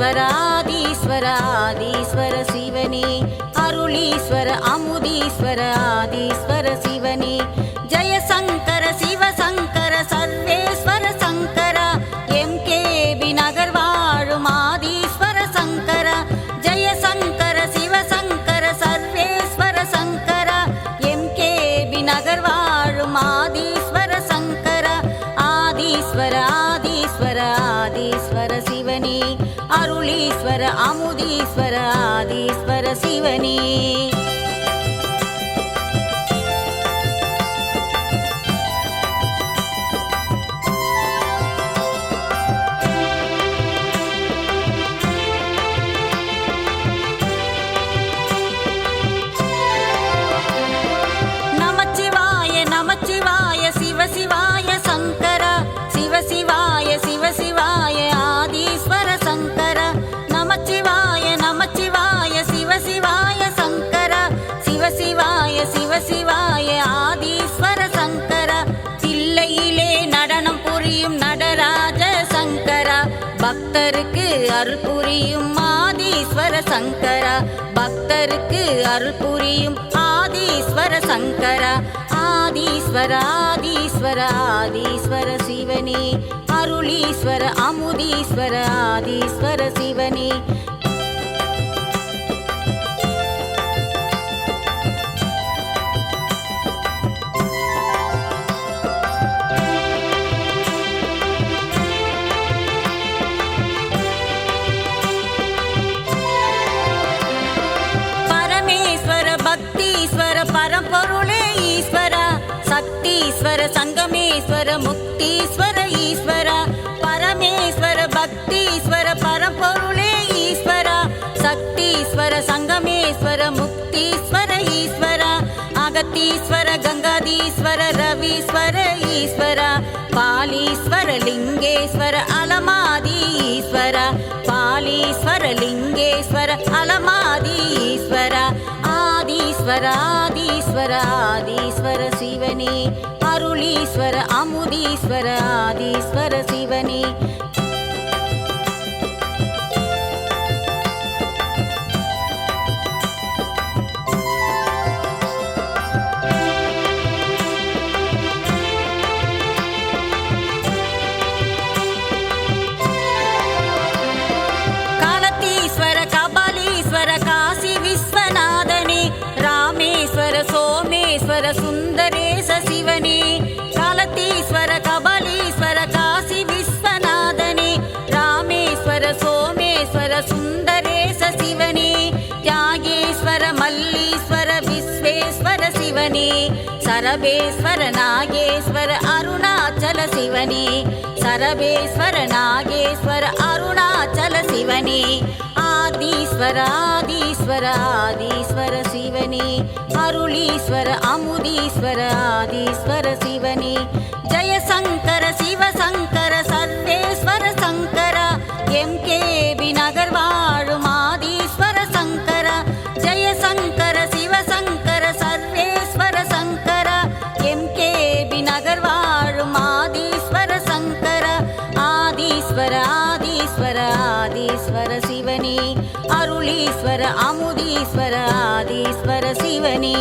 ஆதீஸ்வர ஆதீஸ்வர சிவனே அருளீஸ்வர அமுதீஸ்வர ஆதீஸ்வர சிவனே ஜெய சங்கர சிவசங்கர சர்வேஸ்வர சங்கர எம்கேபி நகர் வாழும் ஆதீஸ்வர சங்கர ஜெய சங்கர சிவசங்கர சர்வேஸ்வர சங்கர எம்கேபி நகர் வாழும் ஆதீஸ்வர சங்கர ஆதீஸ்வர ஆதீஸ்வர ஆதீஸ்வர சிவனே அருளீஸ்வர அமுதீஸ்வர ஆதீஸ்வர சிவனே நமச்சிவாய நமச்சிவாய சிவசிவாய சங்கர சிவசிவாய சிவசிவாய ஆதீஸ்வர சங்கர நமச்சிவாய நமச்சிவாய சிவசிவாய சங்கர சிவசிவாய சிவசிவாய ஆதீஸ்வர சங்கர தில்லையிலே நடனம் புரியும் நடராஜ சங்கர பக்தருக்கு அருள் புரியும் ஆதீஸ்வர சங்கர பக்தருக்கு அருள் புரியும் ஆதீஸ்வர சங்கர ஆதீஸ்வர ஆதீஸ்வர ஆதீஸ்வர சிவனே அருளீஸ்வர அமுதீஸ்வர ஆதீஸ்வர சிவனே பரம்பொருளே ஈஸ்வர சக்தீஸ்வர சங்கமேஸ்வர முக்தீஸ்வர ஈஸ்வர பரமேஸ்வர பக்தீஸ்வர பரம்பொருளே ஈஸ்வர சக்தீஸ்வர சங்கமேஸ்வர முக்தீஸ்வர ஈஸ்வர அகத்தீஸ்வர கங்காதீஸ்வர ரவீஸ்வர ஈஸ்வர பாலீஸ்வர லிங்கேஸ்வர அலமாதி ஈஸ்வர பாலீஸ்வர லிங்கேஸ்வர அலமாதி ஈஸ்வர ஆதீஸ்வர ஆதீஸ்வர ஆதீஸ்வர சிவனே அருளீஸ்வர அமுதீஸ்வர ஆதீஸ்வர சிவனே காலத்தீஸ்வர கபாலீஸ்வர காசி விஸ்வநாதனே ராமேஸ்வர சோமேஸ்வர சுந்தரேச சிவனே காலத்தீஸ்வர கபாலீஸ்வர காசி விஸ்வநாதனே ராமேஸ்வர சோமேஸ்வர சுந்தரேச சிவனே தியாகேஸ்வர மல்லீஸ்வர விஸ்வேஸ்வர சிவனே சரபேஸ்வர நாகேஸ்வர அருணாச்சல சிவனே சரபேஸ்வர நாகேஸ்வர அருணாச்சல சிவனே ஆதீஸ்வர ஆதீஸ்வர ஆதீஸ்வர சிவனே அருளீஸ்வர அமுதீஸ்வர ஆதீஸ்வர சிவனே ஜெய சங்கர சிவசங்கர சர்வேஸ்வர சங்கர எம்கேபி நகர் வாழும் ஆதீஸ்வர சங்கர ஜெய சங்கர சிவசங்கர சர்வேஸ்வர சங்கர எம்கேபி நகர் வாழும் ஆதீஸ்வர சங்கர ஆதீஸ்வர ஆதீஸ்வர ஆதீஸ்வர சிவனே அருளீஸ்வர அமுதீஸ்வர ஆதீஸ்வர சிவனே